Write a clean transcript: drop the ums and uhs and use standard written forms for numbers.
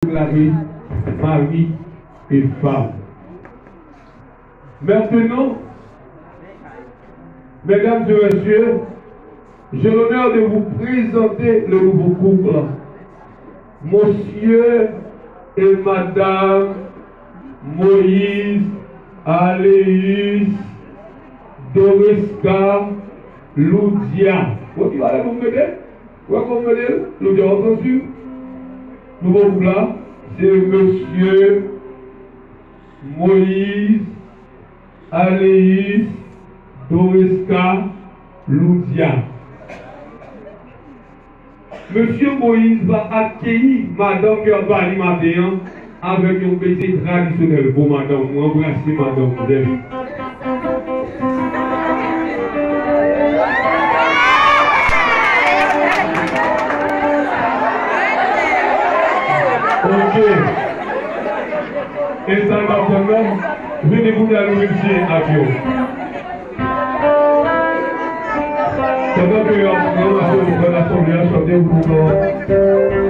proclamé mari et femme. Maintenant, mesdames et messieurs, j'ai l'honneur de vous présenter le nouveau couple. Monsieur et Madame Moïse Aléis Doriska Loudia. Vous allez vous m'aider? Vous allez m'aider? Loudia, entendu? Nouveau couple là, c'est Monsieur Moïse Aléis Doriska Loudia. Monsieur Moïse va accueillir Madame Gerbali matin avec un baiser traditionnel pour Madame. Vous embrassez Madame. Ok. Et ça va vraiment. Venez vous aller remercier avion. C'est donc que l'assemblée a chanté pour nous.